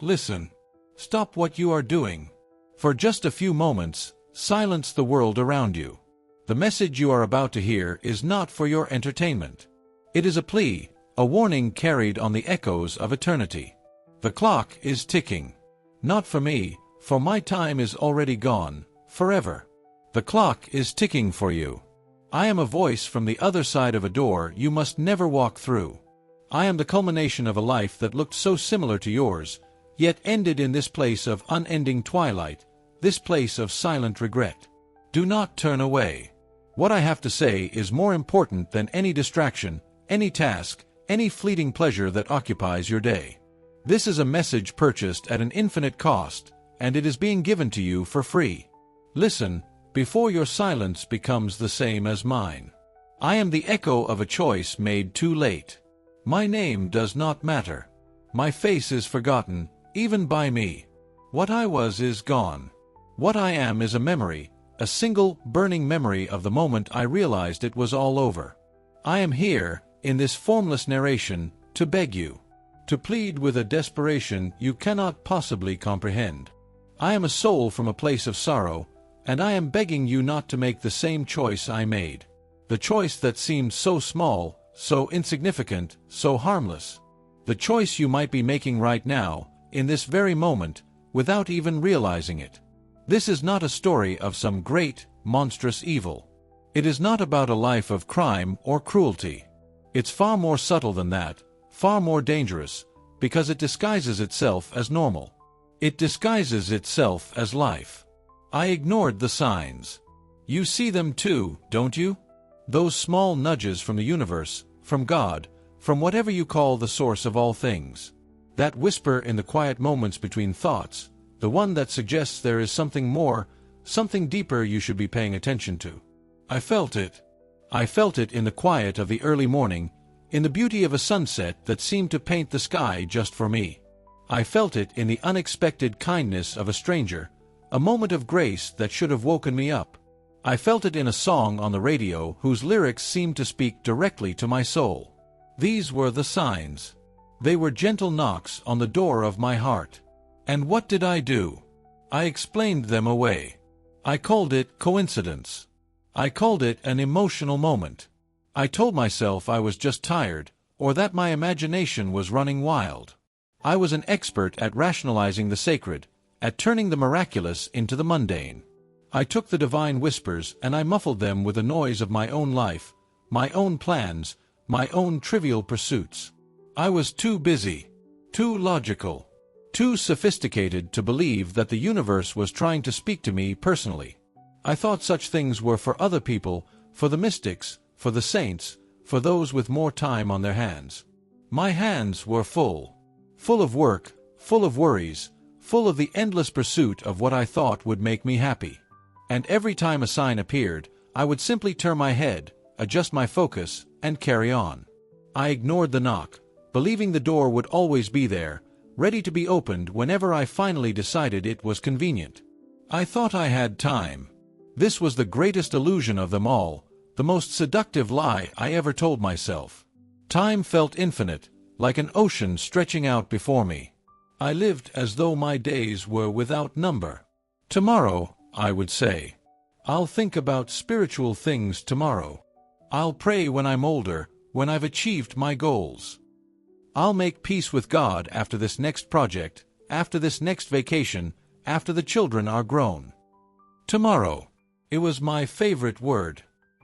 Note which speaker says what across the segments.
Speaker 1: listen. Stop what you are doing. For just a few moments, silence the world around you. The message you are about to hear is not for your entertainment. It is a plea, a warning carried on the echoes of eternity. The clock is ticking. Not for me, for my time is already gone, forever. The clock is ticking for you. I am a voice from the other side of a door you must never walk through. I am the culmination of a life that looked so similar to yours, yet ended in this place of unending twilight, this place of silent regret. Do not turn away. What I have to say is more important than any distraction, any task, any fleeting pleasure that occupies your day. This is a message purchased at an infinite cost, and it is being given to you for free. Listen, before your silence becomes the same as mine. I am the echo of a choice made too late. My name does not matter. My face is forgotten, even by me. What I was is gone. What I am is a memory, a single, burning memory of the moment I realized it was all over. I am here, in this formless narration, to beg you, to plead with a desperation you cannot possibly comprehend. I am a soul from a place of sorrow, and I am begging you not to make the same choice I made. The choice that seemed so small, so insignificant, so harmless. The choice you might be making right now, in this very moment, without even realizing it. This is not a story of some great, monstrous evil. It is not about a life of crime or cruelty. It's far more subtle than that, far more dangerous, because it disguises itself as normal. It disguises itself as life. I ignored the signs. You see them too, don't you? Those small nudges from the universe, from God, from whatever you call the source of all things. That whisper in the quiet moments between thoughts, the one that suggests there is something more, something deeper you should be paying attention to. I felt it. I felt it in the quiet of the early morning, in the beauty of a sunset that seemed to paint the sky just for me. I felt it in the unexpected kindness of a stranger, a moment of grace that should have woken me up. I felt it in a song on the radio whose lyrics seemed to speak directly to my soul. These were the signs. They were gentle knocks on the door of my heart. And what did I do? I explained them away. I called it coincidence. I called it an emotional moment. I told myself I was just tired, or that my imagination was running wild. I was an expert at rationalizing the sacred, at turning the miraculous into the mundane. I took the divine whispers and I muffled them with the noise of my own life, my own plans, my own trivial pursuits. I was too busy, too logical, too sophisticated to believe that the universe was trying to speak to me personally. I thought such things were for other people, for the mystics, for the saints, for those with more time on their hands. My hands were full. Full of work, full of worries, full of the endless pursuit of what I thought would make me happy. And every time a sign appeared, I would simply turn my head, adjust my focus, and carry on. I ignored the knock, believing the door would always be there, ready to be opened whenever I finally decided it was convenient. I thought I had time. This was the greatest illusion of them all, the most seductive lie I ever told myself. Time felt infinite, like an ocean stretching out before me. I lived as though my days were without number. Tomorrow, I would say. I'll think about spiritual things tomorrow. I'll pray when I'm older, when I've achieved my goals. I'll make peace with God after this next project, after this next vacation, after the children are grown. Tomorrow. It was my favorite word.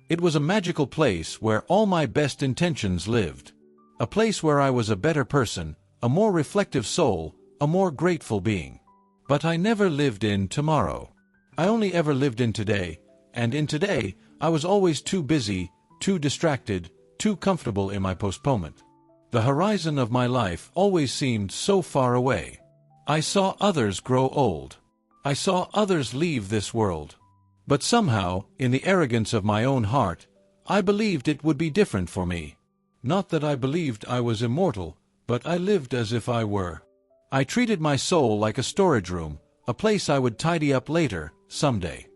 Speaker 1: It was a magical place where all my best intentions lived. A place where I was a better person, a more reflective soul, a more grateful being. But I never lived in tomorrow. I only ever lived in today, and in today, I was always too busy, too distracted, too comfortable in my postponement. The horizon of my life always seemed so far away. I saw others grow old. I saw others leave this world. But somehow, in the arrogance of my own heart, I believed it would be different for me. Not that I believed I was immortal, but I lived as if I were. I treated my soul like a storage room, a place I would tidy up later, someday.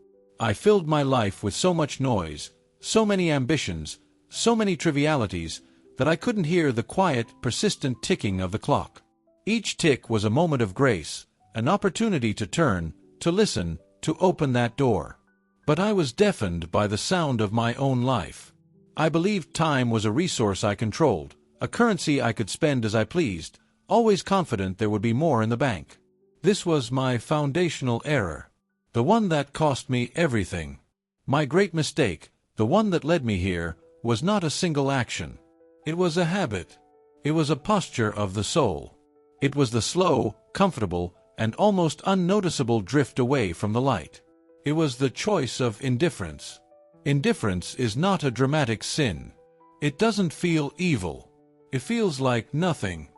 Speaker 1: I filled my life with so much noise, so many ambitions, so many trivialities, that I couldn't hear the quiet, persistent ticking of the clock. Each tick was a moment of grace, an opportunity to turn, to listen, to open that door. But I was deafened by the sound of my own life. I believed time was a resource I controlled, a currency I could spend as I pleased, always confident there would be more in the bank. This was my foundational error. The one that cost me everything. My great mistake, the one that led me here, was not a single action. It was a habit. It was a posture of the soul. It was the slow, comfortable, and almost unnoticeable drift away from the light. It was the choice of indifference. Indifference is not a dramatic sin. It doesn't feel evil. It feels like nothing.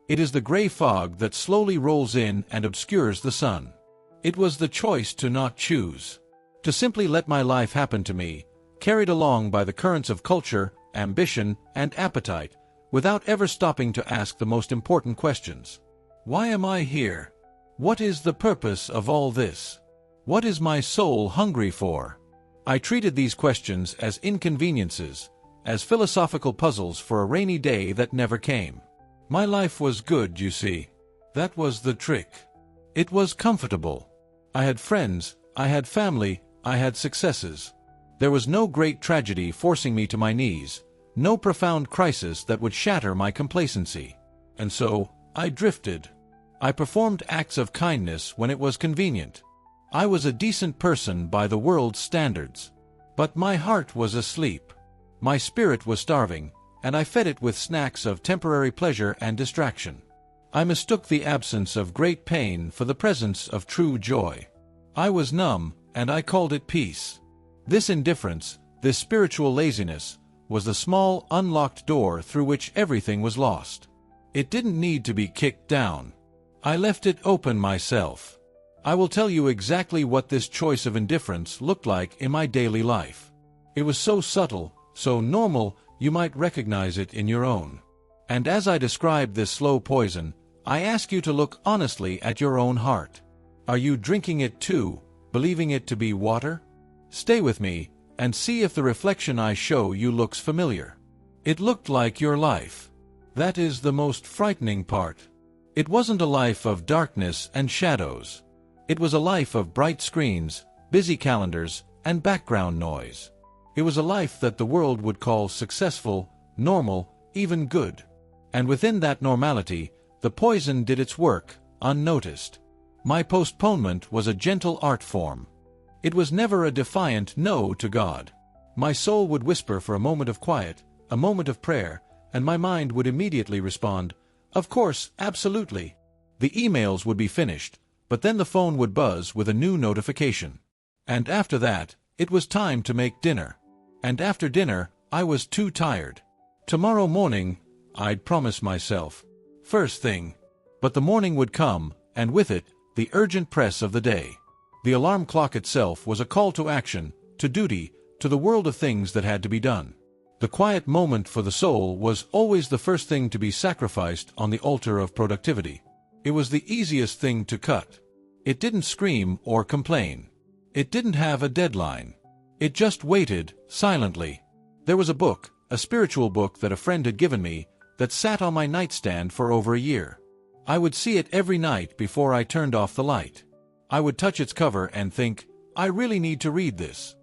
Speaker 1: It is the gray fog that slowly rolls in and obscures the sun. It was the choice to not choose. To simply let my life happen to me, carried along by the currents of culture, ambition, and appetite, without ever stopping to ask the most important questions. Why am I here? What is the purpose of all this? What is my soul hungry for? I treated these questions as inconveniences, as philosophical puzzles for a rainy day that never came. My life was good, you see. That was the trick. It was comfortable. I had friends, I had family, I had successes. There was no great tragedy forcing me to my knees, no profound crisis that would shatter my complacency. And so, I drifted. I performed acts of kindness when it was convenient. I was a decent person by the world's standards. But my heart was asleep. My spirit was starving, and I fed it with snacks of temporary pleasure and distraction. I mistook the absence of great pain for the presence of true joy. I was numb, and I called it peace. This indifference, this spiritual laziness, was the small, unlocked door through which everything was lost. It didn't need to be kicked down. I left it open myself. I will tell you exactly what this choice of indifference looked like in my daily life. It was so subtle, so normal, you might recognize it in your own. And as I describe this slow poison, I ask you to look honestly at your own heart. Are you drinking it too, believing it to be water? Stay with me, and see if the reflection I show you looks familiar. It looked like your life. That is the most frightening part. It wasn't a life of darkness and shadows. It was a life of bright screens, busy calendars, and background noise. It was a life that the world would call successful, normal, even good. And within that normality, the poison did its work, unnoticed. My postponement was a gentle art form. It was never a defiant no to God. My soul would whisper for a moment of quiet, a moment of prayer, and my mind would immediately respond, "Of course, absolutely." The emails would be finished, but then the phone would buzz with a new notification. And after that, it was time to make dinner. And after dinner, I was too tired. Tomorrow morning, I'd promise myself. First thing. But the morning would come, and with it, the urgent press of the day. The alarm clock itself was a call to action, to duty, to the world of things that had to be done. The quiet moment for the soul was always the first thing to be sacrificed on the altar of productivity. It was the easiest thing to cut. It didn't scream or complain. It didn't have a deadline. It just waited, silently. There was a book, a spiritual book that a friend had given me, that sat on my nightstand for over a year. I would see it every night before I turned off the light. I would touch its cover and think, I really need to read this.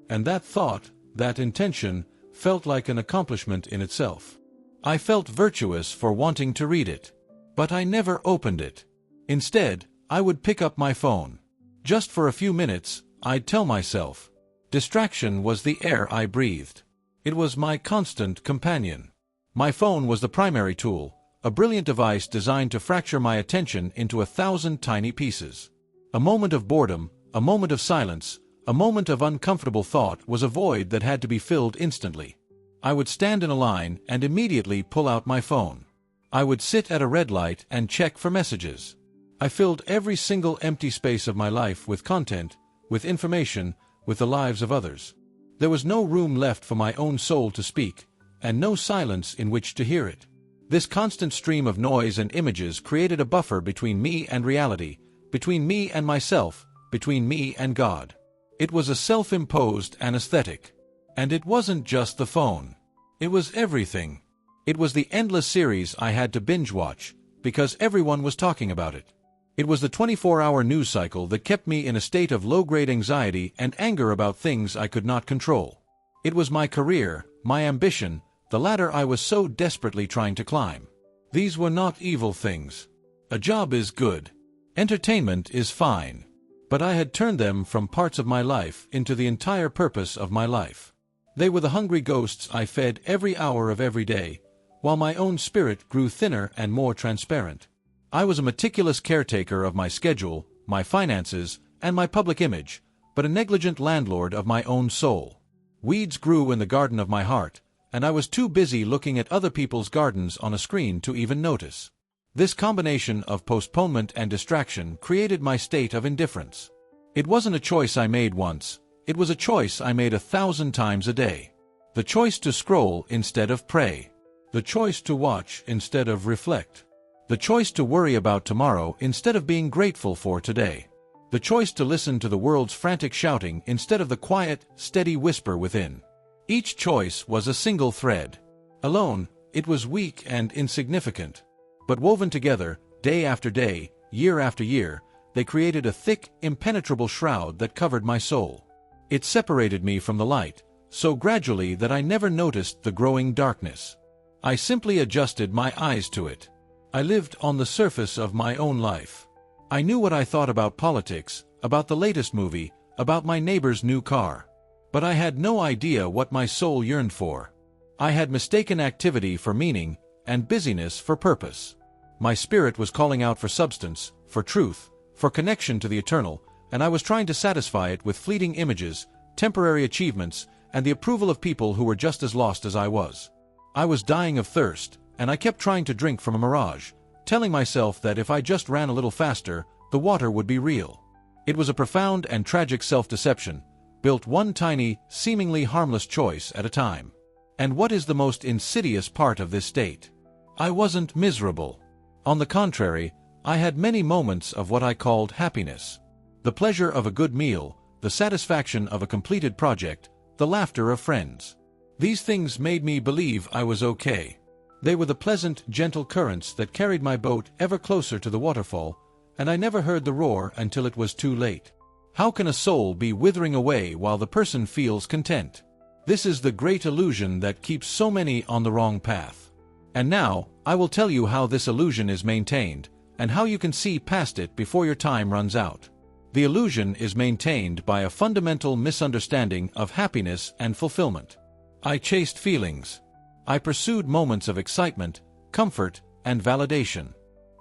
Speaker 1: And that thought, that intention, felt like an accomplishment in itself. I felt virtuous for wanting to read it. But I never opened it. Instead, I would pick up my phone. Just for a few minutes, I'd tell myself. Distraction was the air I breathed. It was my constant companion. My phone was the primary tool, a brilliant device designed to fracture my attention into 1,000 tiny pieces. A moment of boredom, a moment of silence, a moment of uncomfortable thought was a void that had to be filled instantly. I would stand in a line and immediately pull out my phone. I would sit at a red light and check for messages. I filled every single empty space of my life with content, with information, with the lives of others. There was no room left for my own soul to speak, and no silence in which to hear it. This constant stream of noise and images created a buffer between me and reality, between me and myself, between me and God. It was a self-imposed anesthetic. And it wasn't just the phone. It was everything. It was the endless series I had to binge-watch, because everyone was talking about it. It was the 24-hour news cycle that kept me in a state of low-grade anxiety and anger about things I could not control. It was my career, my ambition, the ladder I was so desperately trying to climb. These were not evil things. A job is good. Entertainment is fine. But I had turned them from parts of my life into the entire purpose of my life. They were the hungry ghosts I fed every hour of every day, while my own spirit grew thinner and more transparent. I was a meticulous caretaker of my schedule, my finances, and my public image, but a negligent landlord of my own soul. Weeds grew in the garden of my heart, and I was too busy looking at other people's gardens on a screen to even notice. This combination of postponement and distraction created my state of indifference. It wasn't a choice I made once, it was a choice I made 1,000 times a day. The choice to scroll instead of pray. The choice to watch instead of reflect. The choice to worry about tomorrow instead of being grateful for today. The choice to listen to the world's frantic shouting instead of the quiet, steady whisper within. Each choice was a single thread. Alone, it was weak and insignificant. But woven together, day after day, year after year, they created a thick, impenetrable shroud that covered my soul. It separated me from the light, so gradually that I never noticed the growing darkness. I simply adjusted my eyes to it. I lived on the surface of my own life. I knew what I thought about politics, about the latest movie, about my neighbor's new car. But I had no idea what my soul yearned for. I had mistaken activity for meaning, and busyness for purpose. My spirit was calling out for substance, for truth, for connection to the eternal, and I was trying to satisfy it with fleeting images, temporary achievements, and the approval of people who were just as lost as I was. I was dying of thirst, and I kept trying to drink from a mirage, telling myself that if I just ran a little faster, the water would be real. It was a profound and tragic self-deception, built one tiny, seemingly harmless choice at a time. And what is the most insidious part of this state? I wasn't miserable. On the contrary, I had many moments of what I called happiness. The pleasure of a good meal, the satisfaction of a completed project, the laughter of friends. These things made me believe I was okay. They were the pleasant, gentle currents that carried my boat ever closer to the waterfall, and I never heard the roar until it was too late. How can a soul be withering away while the person feels content? This is the great illusion that keeps so many on the wrong path. And now, I will tell you how this illusion is maintained, and how you can see past it before your time runs out. The illusion is maintained by a fundamental misunderstanding of happiness and fulfillment. I chased feelings. I pursued moments of excitement, comfort, and validation.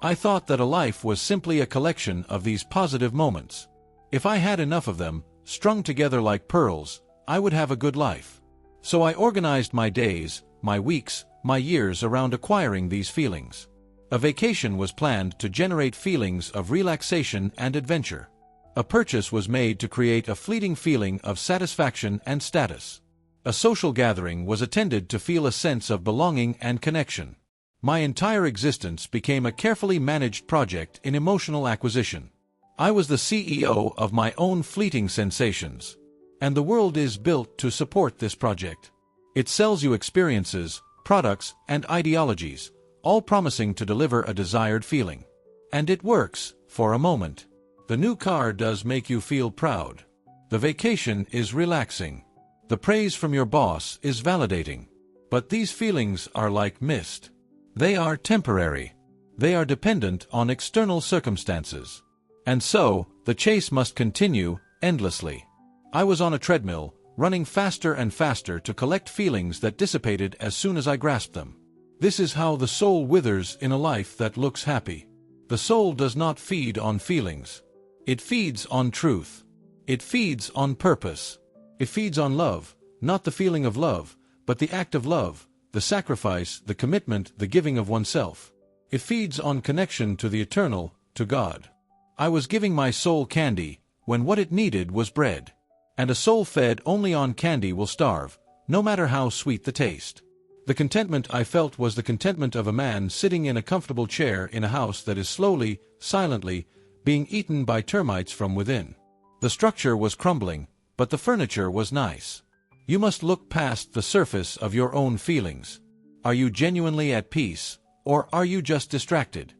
Speaker 1: I thought that a life was simply a collection of these positive moments. If I had enough of them, strung together like pearls, I would have a good life. So I organized my days, my weeks, my years around acquiring these feelings. A vacation was planned to generate feelings of relaxation and adventure. A purchase was made to create a fleeting feeling of satisfaction and status. A social gathering was attended to feel a sense of belonging and connection. My entire existence became a carefully managed project in emotional acquisition. I was the CEO of my own fleeting sensations. And the world is built to support this project. It sells you experiences, products, and ideologies, all promising to deliver a desired feeling. And it works, for a moment. The new car does make you feel proud. The vacation is relaxing. The praise from your boss is validating. But these feelings are like mist. They are temporary. They are dependent on external circumstances. And so, the chase must continue, endlessly. I was on a treadmill, running faster and faster to collect feelings that dissipated as soon as I grasped them. This is how the soul withers in a life that looks happy. The soul does not feed on feelings. It feeds on truth. It feeds on purpose. It feeds on love, not the feeling of love, but the act of love, the sacrifice, the commitment, the giving of oneself. It feeds on connection to the eternal, to God. I was giving my soul candy, when what it needed was bread. And a soul fed only on candy will starve, no matter how sweet the taste. The contentment I felt was the contentment of a man sitting in a comfortable chair in a house that is slowly, silently, being eaten by termites from within. The structure was crumbling, but the furniture was nice. You must look past the surface of your own feelings. Are you genuinely at peace, or are you just distracted?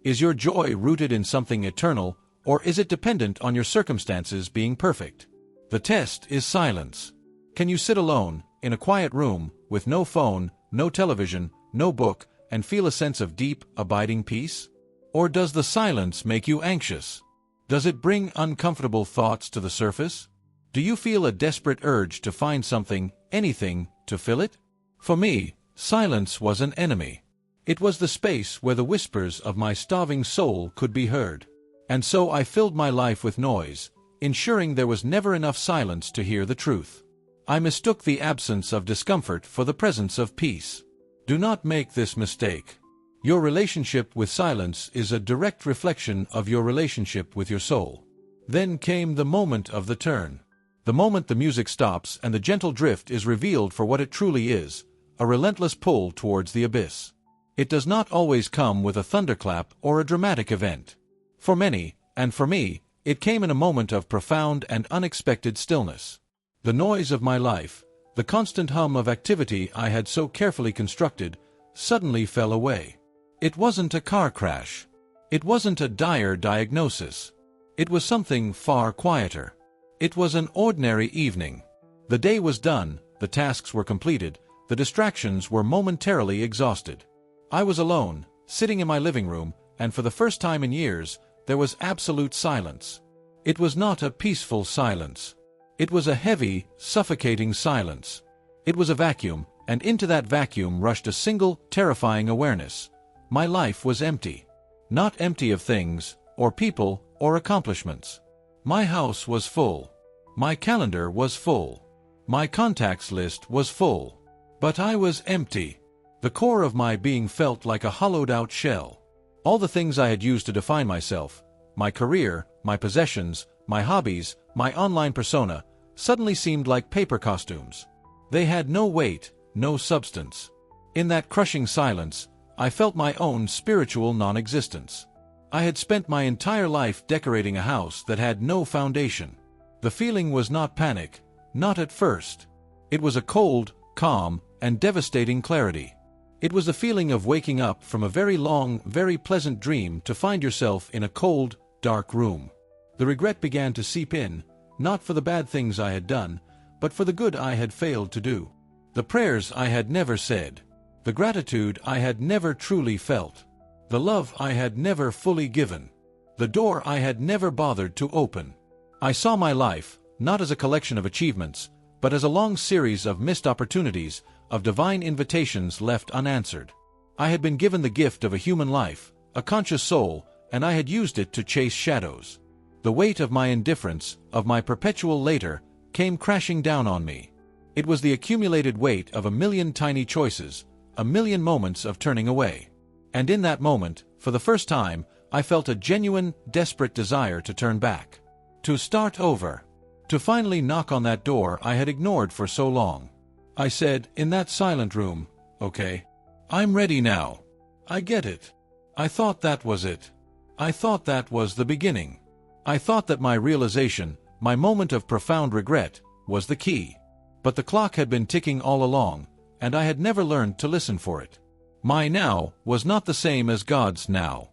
Speaker 1: Is your joy rooted in something eternal, or is it dependent on your circumstances being perfect? The test is silence. Can you sit alone, in a quiet room, with no phone, no television, no book, and feel a sense of deep, abiding peace? Or does the silence make you anxious? Does it bring uncomfortable thoughts to the surface? Do you feel a desperate urge to find something, anything, to fill it? For me, silence was an enemy. It was the space where the whispers of my starving soul could be heard. And so I filled my life with noise, ensuring there was never enough silence to hear the truth. I mistook the absence of discomfort for the presence of peace. Do not make this mistake. Your relationship with silence is a direct reflection of your relationship with your soul. Then came the moment of the turn. The moment the music stops and the gentle drift is revealed for what it truly is, a relentless pull towards the abyss. It does not always come with a thunderclap or a dramatic event. For many, and for me, it came in a moment of profound and unexpected stillness. The noise of my life, the constant hum of activity I had so carefully constructed, suddenly fell away. It wasn't a car crash. It wasn't a dire diagnosis. It was something far quieter. It was an ordinary evening. The day was done, the tasks were completed, the distractions were momentarily exhausted. I was alone, sitting in my living room, and for the first time in years, there was absolute silence. It was not a peaceful silence. It was a heavy, suffocating silence. It was a vacuum, and into that vacuum rushed a single, terrifying awareness. My life was empty. Not empty of things, or people, or accomplishments. My house was full. My calendar was full. My contacts list was full. But I was empty. The core of my being felt like a hollowed-out shell. All the things I had used to define myself, my career, my possessions, my hobbies, my online persona, suddenly seemed like paper costumes. They had no weight, no substance. In that crushing silence, I felt my own spiritual non-existence. I had spent my entire life decorating a house that had no foundation. The feeling was not panic, not at first. It was a cold, calm, and devastating clarity. It was the feeling of waking up from a very long, very pleasant dream to find yourself in a cold, dark room. The regret began to seep in, not for the bad things I had done, but for the good I had failed to do. The prayers I had never said. The gratitude I had never truly felt. The love I had never fully given. The door I had never bothered to open. I saw my life, not as a collection of achievements, but as a long series of missed opportunities, of divine invitations left unanswered. I had been given the gift of a human life, a conscious soul, and I had used it to chase shadows. The weight of my indifference, of my perpetual later, came crashing down on me. It was the accumulated weight of a million tiny choices, a million moments of turning away. And in that moment, for the first time, I felt a genuine, desperate desire to turn back. To start over. To finally knock on that door I had ignored for so long. I said, in that silent room, okay, I'm ready now. I get it. I thought that was it. I thought that was the beginning. I thought that my realization, my moment of profound regret, was the key. But the clock had been ticking all along, and I had never learned to listen for it. My now was not the same as God's now.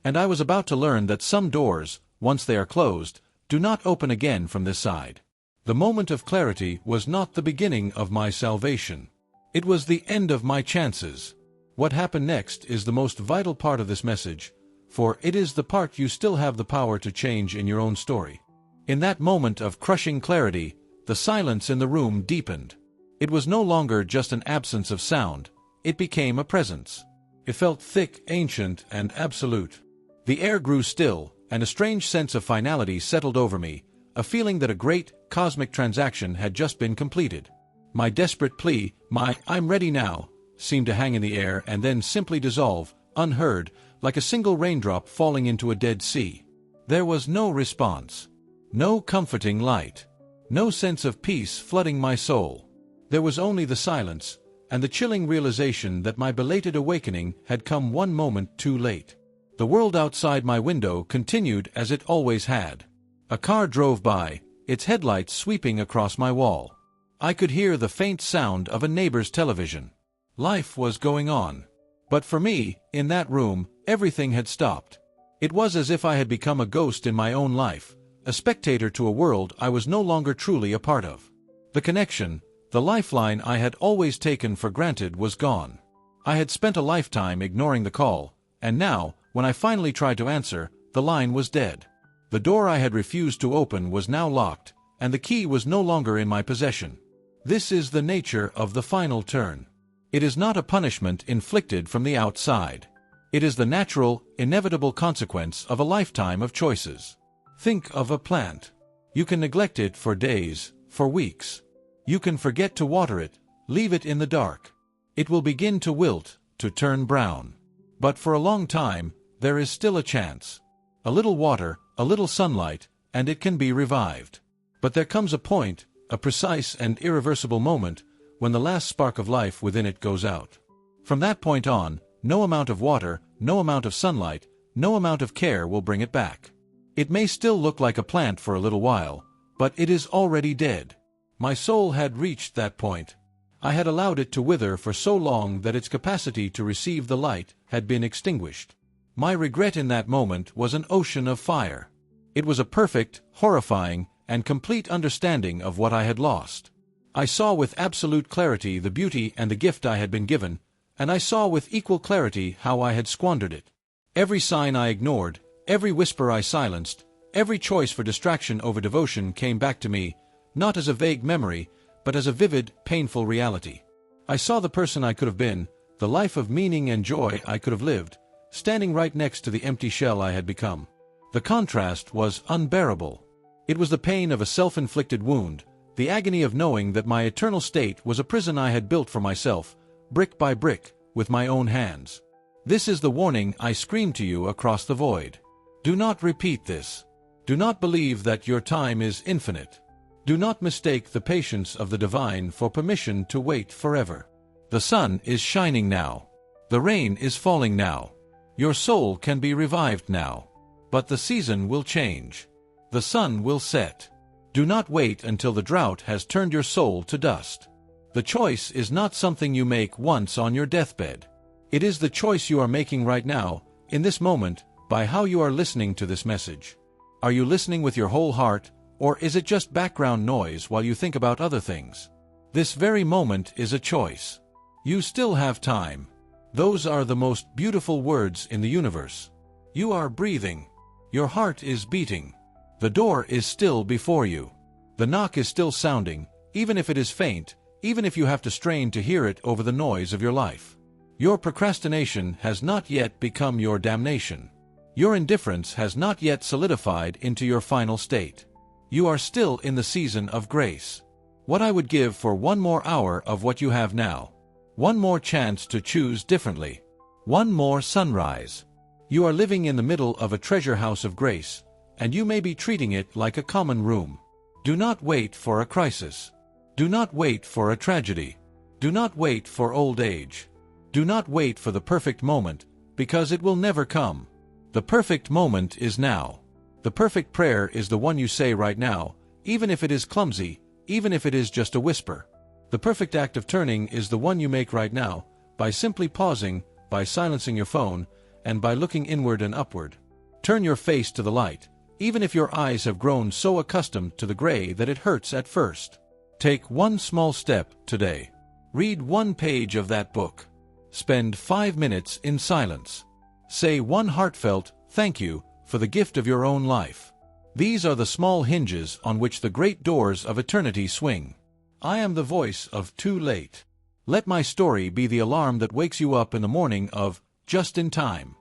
Speaker 1: And I was about to learn that some doors, once they are closed, do not open again from this side. The moment of clarity was not the beginning of my salvation. It was the end of my chances. What happened next is the most vital part of this message, for it is the part you still have the power to change in your own story. In that moment of crushing clarity, the silence in the room deepened. It was no longer just an absence of sound. It became a presence. It felt thick, ancient, and absolute. The air grew still, and a strange sense of finality settled over me, a feeling that a great, cosmic transaction had just been completed. My desperate plea, my "I'm ready now," seemed to hang in the air and then simply dissolve, unheard, like a single raindrop falling into a dead sea. There was no response. No comforting light. No sense of peace flooding my soul. There was only the silence, and the chilling realization that my belated awakening had come one moment too late. The world outside my window continued as it always had. A car drove by, its headlights sweeping across my wall. I could hear the faint sound of a neighbor's television. Life was going on. But for me, in that room, Everything had stopped. It was as if I had become a ghost in my own life, a spectator to a world I was no longer truly a part of. The connection, the lifeline I had always taken for granted was gone. I had spent a lifetime ignoring the call, and now, when I finally tried to answer, the line was dead. The door I had refused to open was now locked, and the key was no longer in my possession. This is the nature of the final turn. It is not a punishment inflicted from the outside. It is the natural, inevitable consequence of a lifetime of choices. Think of a plant. You can neglect it for days, for weeks. You can forget to water it, leave it in the dark. It will begin to wilt, to turn brown. But for a long time, there is still a chance. A little water, a little sunlight, and it can be revived. But there comes a point, a precise and irreversible moment, when the last spark of life within it goes out. From that point on, no amount of water, no amount of sunlight, no amount of care will bring it back. It may still look like a plant for a little while, but it is already dead. My soul had reached that point. I had allowed it to wither for so long that its capacity to receive the light had been extinguished. My regret in that moment was an ocean of fire. It was a perfect, horrifying, and complete understanding of what I had lost. I saw with absolute clarity the beauty and the gift I had been given, and I saw with equal clarity how I had squandered it. Every sign I ignored, every whisper I silenced, every choice for distraction over devotion came back to me, not as a vague memory, but as a vivid, painful reality. I saw the person I could have been, the life of meaning and joy I could have lived, standing right next to the empty shell I had become. The contrast was unbearable. It was the pain of a self-inflicted wound, the agony of knowing that my eternal state was a prison I had built for myself, brick by brick, with my own hands. This is the warning I scream to you across the void. Do not repeat this. Do not believe that your time is infinite. Do not mistake the patience of the divine for permission to wait forever. The sun is shining now. The rain is falling now. Your soul can be revived now. But the season will change. The sun will set. Do not wait until the drought has turned your soul to dust. The choice is not something you make once on your deathbed. It is the choice you are making right now, in this moment, by how you are listening to this message. Are you listening with your whole heart, or is it just background noise while you think about other things? This very moment is a choice. You still have time. Those are the most beautiful words in the universe. You are breathing. Your heart is beating. The door is still before you. The knock is still sounding, even if it is faint, even if you have to strain to hear it over the noise of your life. Your procrastination has not yet become your damnation. Your indifference has not yet solidified into your final state. You are still in the season of grace. What I would give for one more hour of what you have now. One more chance to choose differently. One more sunrise. You are living in the middle of a treasure house of grace, and you may be treating it like a common room. Do not wait for a crisis. Do not wait for a tragedy. Do not wait for old age. Do not wait for the perfect moment, because it will never come. The perfect moment is now. The perfect prayer is the one you say right now, even if it is clumsy, even if it is just a whisper. The perfect act of turning is the one you make right now, by simply pausing, by silencing your phone, and by looking inward and upward. Turn your face to the light, even if your eyes have grown so accustomed to the gray that it hurts at first. Take one small step today. Read one page of that book. Spend 5 minutes in silence. Say one heartfelt thank you for the gift of your own life. These are the small hinges on which the great doors of eternity swing. I am the voice of too late. Let my story be the alarm that wakes you up in the morning of just in time.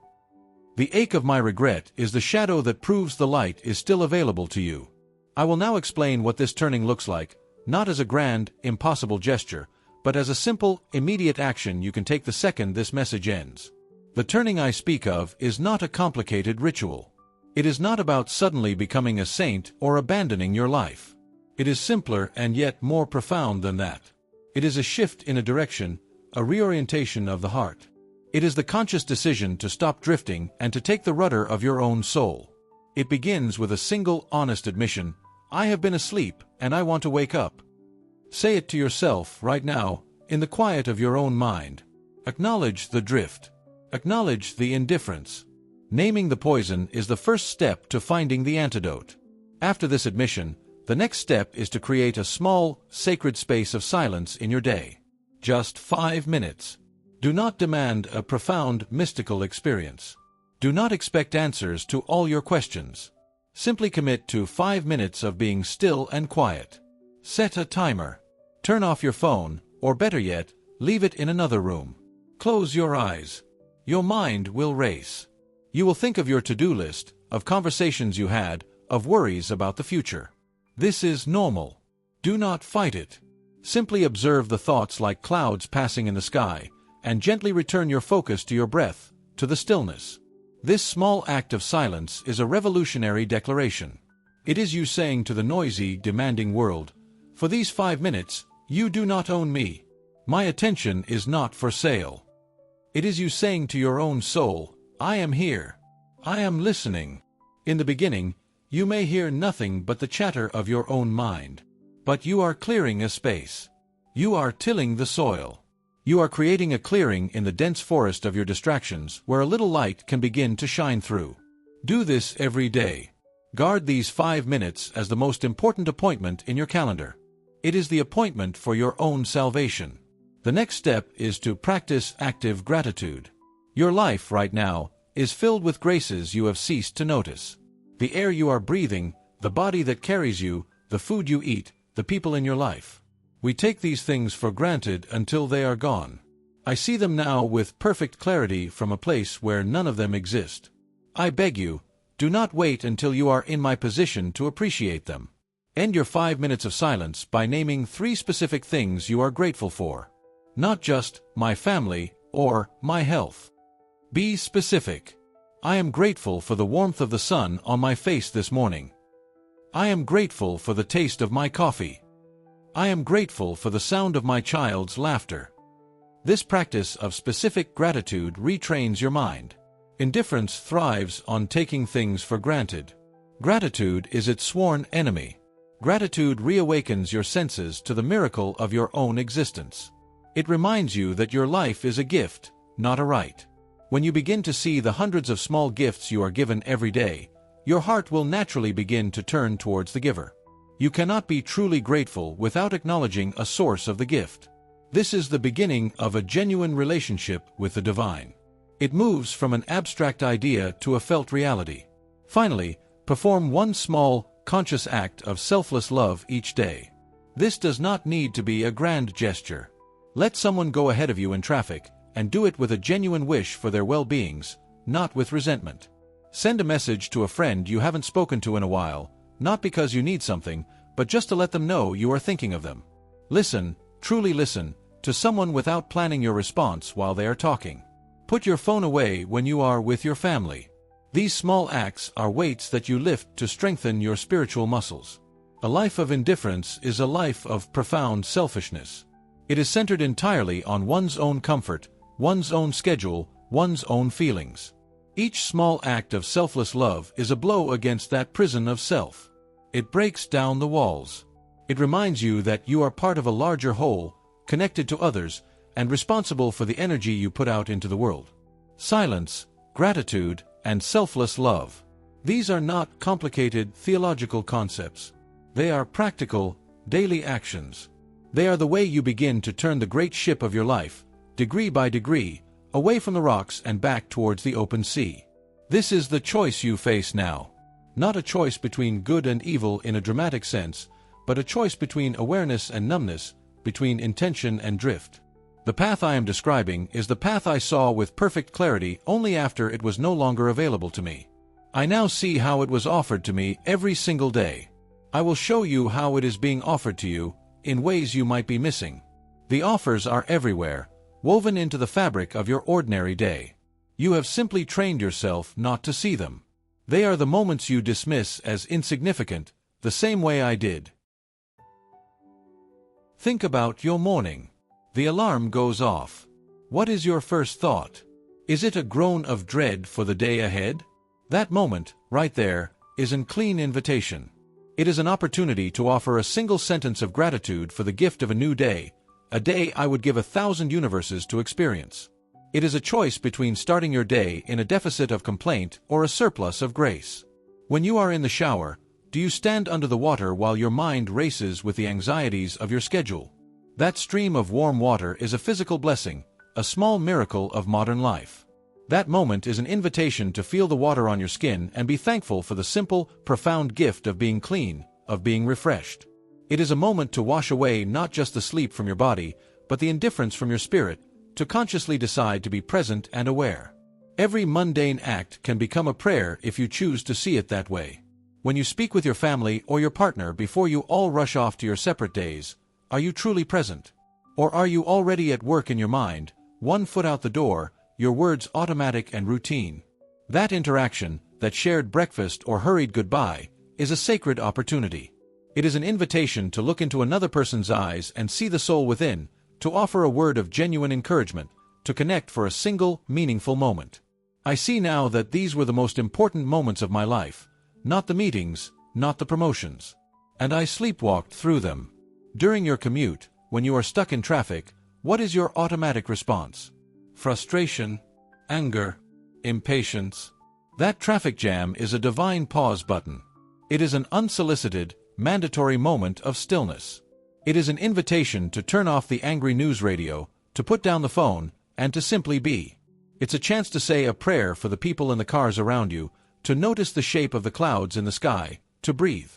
Speaker 1: The ache of my regret is the shadow that proves the light is still available to you. I will now explain what this turning looks like, not as a grand, impossible gesture, but as a simple, immediate action you can take the second this message ends. The turning I speak of is not a complicated ritual. It is not about suddenly becoming a saint or abandoning your life. It is simpler and yet more profound than that. It is a shift in a direction, a reorientation of the heart. It is the conscious decision to stop drifting and to take the rudder of your own soul. It begins with a single honest admission, I have been asleep and I want to wake up. Say it to yourself right now, in the quiet of your own mind. Acknowledge the drift. Acknowledge the indifference. Naming the poison is the first step to finding the antidote. After this admission, the next step is to create a small, sacred space of silence in your day. Just 5 minutes. Do not demand a profound, mystical experience. Do not expect answers to all your questions. Simply commit to 5 minutes of being still and quiet. Set a timer. Turn off your phone, or better yet, leave it in another room. Close your eyes. Your mind will race. You will think of your to-do list, of conversations you had, of worries about the future. This is normal. Do not fight it. Simply observe the thoughts like clouds passing in the sky, and gently return your focus to your breath, to the stillness. This small act of silence is a revolutionary declaration. It is you saying to the noisy, demanding world, "For these 5 minutes, you do not own me. My attention is not for sale." It is you saying to your own soul, "I am here. I am listening." In the beginning, you may hear nothing but the chatter of your own mind. But you are clearing a space. You are tilling the soil. You are creating a clearing in the dense forest of your distractions where a little light can begin to shine through. Do this every day. Guard these 5 minutes as the most important appointment in your calendar. It is the appointment for your own salvation. The next step is to practice active gratitude. Your life right now is filled with graces you have ceased to notice. The air you are breathing, the body that carries you, the food you eat, the people in your life. We take these things for granted until they are gone. I see them now with perfect clarity from a place where none of them exist. I beg you, do not wait until you are in my position to appreciate them. End your 5 minutes of silence by naming 3 specific things you are grateful for. Not just, my family, or, my health. Be specific. I am grateful for the warmth of the sun on my face this morning. I am grateful for the taste of my coffee. I am grateful for the sound of my child's laughter. This practice of specific gratitude retrains your mind. Indifference thrives on taking things for granted. Gratitude is its sworn enemy. Gratitude reawakens your senses to the miracle of your own existence. It reminds you that your life is a gift, not a right. When you begin to see the hundreds of small gifts you are given every day, your heart will naturally begin to turn towards the giver. You cannot be truly grateful without acknowledging a source of the gift. This is the beginning of a genuine relationship with the divine. It moves from an abstract idea to a felt reality. Finally, perform one small, conscious act of selfless love each day. This does not need to be a grand gesture. Let someone go ahead of you in traffic, and do it with a genuine wish for their well-beings, not with resentment. Send a message to a friend you haven't spoken to in a while, not because you need something, but just to let them know you are thinking of them. Listen, truly listen, to someone without planning your response while they are talking. Put your phone away when you are with your family. These small acts are weights that you lift to strengthen your spiritual muscles. A life of indifference is a life of profound selfishness. It is centered entirely on one's own comfort, one's own schedule, one's own feelings. Each small act of selfless love is a blow against that prison of self. It breaks down the walls. It reminds you that you are part of a larger whole, connected to others, and responsible for the energy you put out into the world. Silence, gratitude, and selfless love. These are not complicated theological concepts. They are practical, daily actions. They are the way you begin to turn the great ship of your life, degree by degree, away from the rocks and back towards the open sea. This is the choice you face now. Not a choice between good and evil in a dramatic sense, but a choice between awareness and numbness, between intention and drift. The path I am describing is the path I saw with perfect clarity only after it was no longer available to me. I now see how it was offered to me every single day. I will show you how it is being offered to you, in ways you might be missing. The offers are everywhere, woven into the fabric of your ordinary day. You have simply trained yourself not to see them. They are the moments you dismiss as insignificant, the same way I did. Think about your morning. The alarm goes off. What is your first thought? Is it a groan of dread for the day ahead? That moment, right there, is a clean invitation. It is an opportunity to offer a single sentence of gratitude for the gift of a new day, a day I would give 1,000 universes to experience. It is a choice between starting your day in a deficit of complaint or a surplus of grace. When you are in the shower, do you stand under the water while your mind races with the anxieties of your schedule? That stream of warm water is a physical blessing, a small miracle of modern life. That moment is an invitation to feel the water on your skin and be thankful for the simple, profound gift of being clean, of being refreshed. It is a moment to wash away not just the sleep from your body, but the indifference from your spirit, to consciously decide to be present and aware. Every mundane act can become a prayer if you choose to see it that way. When you speak with your family or your partner before you all rush off to your separate days, are you truly present? Or are you already at work in your mind, one foot out the door, your words automatic and routine? That interaction, that shared breakfast or hurried goodbye, is a sacred opportunity. It is an invitation to look into another person's eyes and see the soul within, to offer a word of genuine encouragement, to connect for a single, meaningful moment. I see now that these were the most important moments of my life, not the meetings, not the promotions. And I sleepwalked through them. During your commute, when you are stuck in traffic, what is your automatic response? Frustration, anger, impatience. That traffic jam is a divine pause button. It is an unsolicited, mandatory moment of stillness. It is an invitation to turn off the angry news radio, to put down the phone, and to simply be. It's a chance to say a prayer for the people in the cars around you, to notice the shape of the clouds in the sky, to breathe.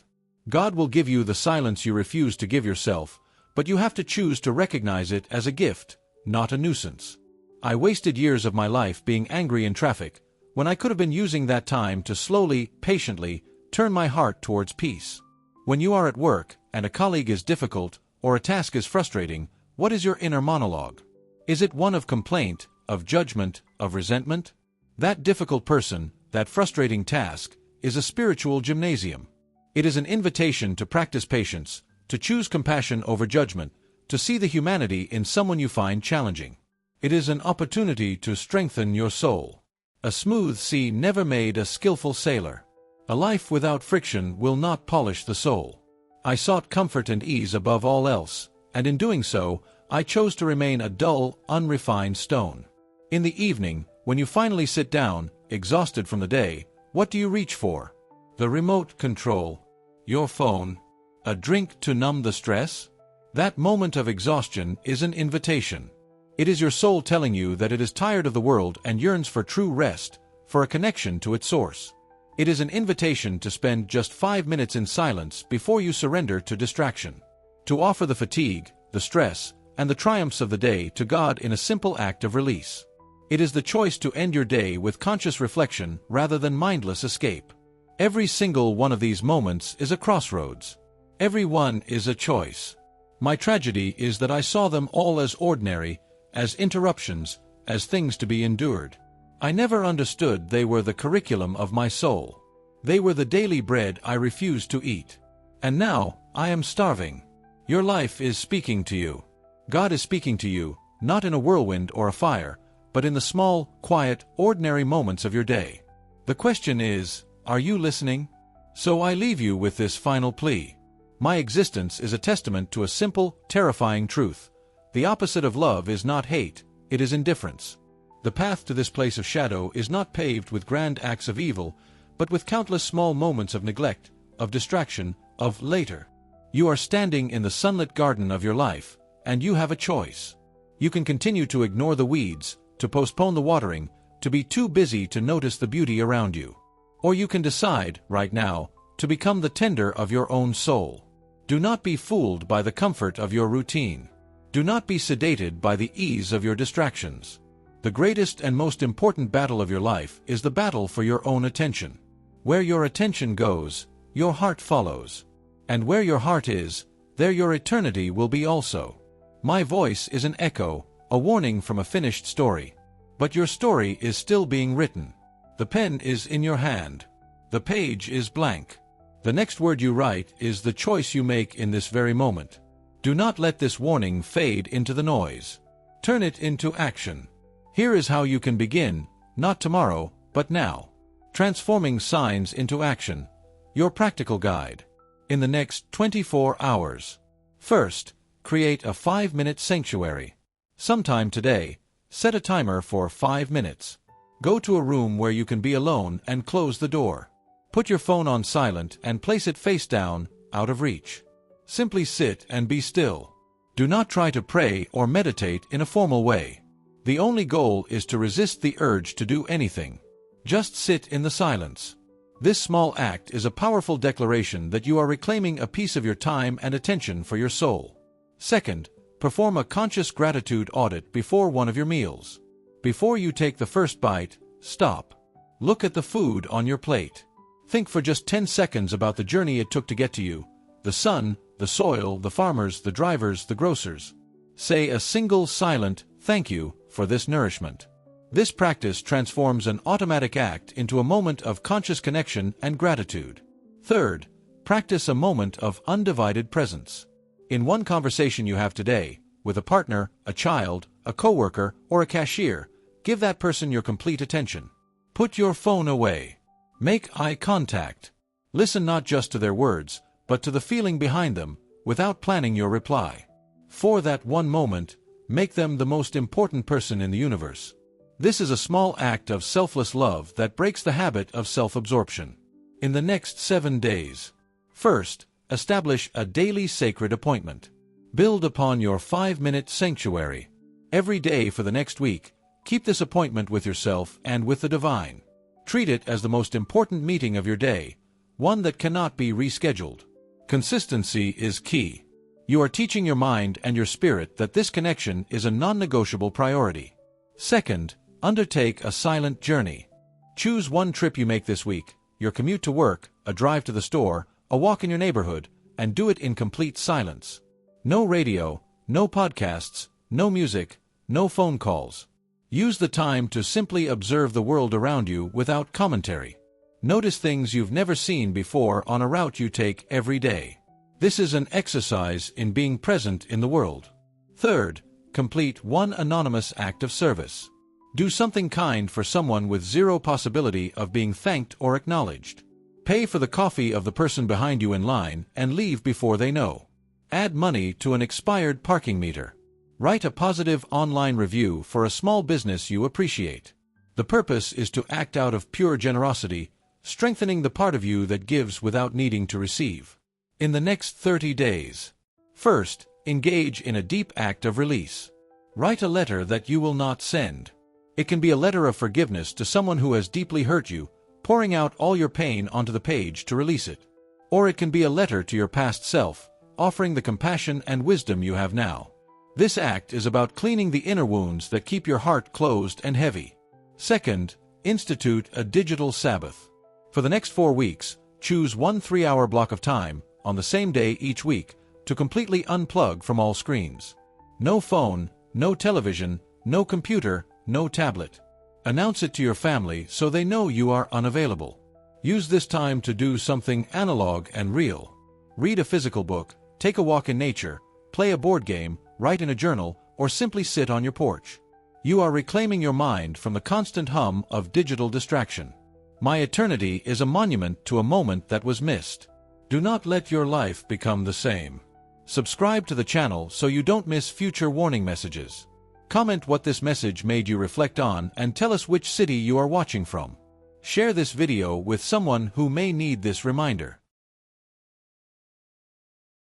Speaker 1: God will give you the silence you refuse to give yourself, but you have to choose to recognize it as a gift, not a nuisance. I wasted years of my life being angry in traffic, when I could have been using that time to slowly, patiently, turn my heart towards peace. When you are at work, and a colleague is difficult, or a task is frustrating, what is your inner monologue? Is it one of complaint, of judgment, of resentment? That difficult person, that frustrating task, is a spiritual gymnasium. It is an invitation to practice patience, to choose compassion over judgment, to see the humanity in someone you find challenging. It is an opportunity to strengthen your soul. A smooth sea never made a skillful sailor. A life without friction will not polish the soul. I sought comfort and ease above all else, and in doing so, I chose to remain a dull, unrefined stone. In the evening, when you finally sit down, exhausted from the day, what do you reach for? The remote control? Your phone? A drink to numb the stress? That moment of exhaustion is an invitation. It is your soul telling you that it is tired of the world and yearns for true rest, for a connection to its source. It is an invitation to spend just 5 minutes in silence before you surrender to distraction. To offer the fatigue, the stress, and the triumphs of the day to God in a simple act of release. It is the choice to end your day with conscious reflection rather than mindless escape. Every single one of these moments is a crossroads. Every one is a choice. My tragedy is that I saw them all as ordinary, as interruptions, as things to be endured. I never understood they were the curriculum of my soul. They were the daily bread I refused to eat. And now, I am starving. Your life is speaking to you. God is speaking to you, not in a whirlwind or a fire, but in the small, quiet, ordinary moments of your day. The question is, are you listening? So I leave you with this final plea. My existence is a testament to a simple, terrifying truth. The opposite of love is not hate, it is indifference. The path to this place of shadow is not paved with grand acts of evil, but with countless small moments of neglect, of distraction, of later. You are standing in the sunlit garden of your life, and you have a choice. You can continue to ignore the weeds, to postpone the watering, to be too busy to notice the beauty around you. Or you can decide, right now, to become the tender of your own soul. Do not be fooled by the comfort of your routine. Do not be sedated by the ease of your distractions. The greatest and most important battle of your life is the battle for your own attention. Where your attention goes, your heart follows. And where your heart is, there your eternity will be also. My voice is an echo, a warning from a finished story. But your story is still being written. The pen is in your hand. The page is blank. The next word you write is the choice you make in this very moment. Do not let this warning fade into the noise. Turn it into action. Here is how you can begin, not tomorrow, but now. Transforming signs into action. Your practical guide. In the next 24 hours. First, create a 5-minute sanctuary. Sometime today, Set a timer for 5 minutes. Go to a room where you can be alone and close the door. Put your phone on silent and place it face down, out of reach. Simply sit and be still. Do not try to pray or meditate in a formal way. The only goal is to resist the urge to do anything. Just sit in the silence. This small act is a powerful declaration that you are reclaiming a piece of your time and attention for your soul. Second, perform a conscious gratitude audit before one of your meals. Before you take the first bite, stop. Look at the food on your plate. Think for just 10 seconds about the journey it took to get to you: the sun, the soil, the farmers, the drivers, the grocers. Say a single silent "thank you" for this nourishment. This practice transforms an automatic act into a moment of conscious connection and gratitude. Third, practice a moment of undivided presence. In one conversation you have today, with a partner, a child, a coworker, or a cashier, give that person your complete attention. Put your phone away. Make eye contact. Listen not just to their words, but to the feeling behind them, without planning your reply. For that one moment, make them the most important person in the universe. This is a small act of selfless love that breaks the habit of self-absorption. In the next 7 days. First, establish a daily sacred appointment. Build upon your 5-minute sanctuary. Every day for the next week, keep this appointment with yourself and with the divine. Treat it as the most important meeting of your day, one that cannot be rescheduled. Consistency is key. You are teaching your mind and your spirit that this connection is a non-negotiable priority. Second, undertake a silent journey. Choose one trip you make this week: your commute to work, a drive to the store, a walk in your neighborhood, and do it in complete silence. No radio, no podcasts, no music, no phone calls. Use the time to simply observe the world around you without commentary. Notice things you've never seen before on a route you take every day. This is an exercise in being present in the world. Third, complete one anonymous act of service. Do something kind for someone with zero possibility of being thanked or acknowledged. Pay for the coffee of the person behind you in line and leave before they know. Add money to an expired parking meter. Write a positive online review for a small business you appreciate. The purpose is to act out of pure generosity, strengthening the part of you that gives without needing to receive. In the next 30 days. First, engage in a deep act of release. Write a letter that you will not send. It can be a letter of forgiveness to someone who has deeply hurt you, pouring out all your pain onto the page to release it. Or it can be a letter to your past self, offering the compassion and wisdom you have now. This act is about cleaning the inner wounds that keep your heart closed and heavy. Second, institute a digital Sabbath. For the next 4 weeks, choose one 3-hour block of time, on the same day each week, to completely unplug from all screens. No phone, no television, no computer, no tablet. Announce it to your family so they know you are unavailable. Use this time to do something analog and real. Read a physical book, take a walk in nature, play a board game, write in a journal, or simply sit on your porch. You are reclaiming your mind from the constant hum of digital distraction. My eternity is a monument to a moment that was missed. Do not let your life become the same. Subscribe to the channel so you don't miss future warning messages. Comment what this message made you reflect on and tell us which city you are watching from. Share this video with someone who may need this reminder.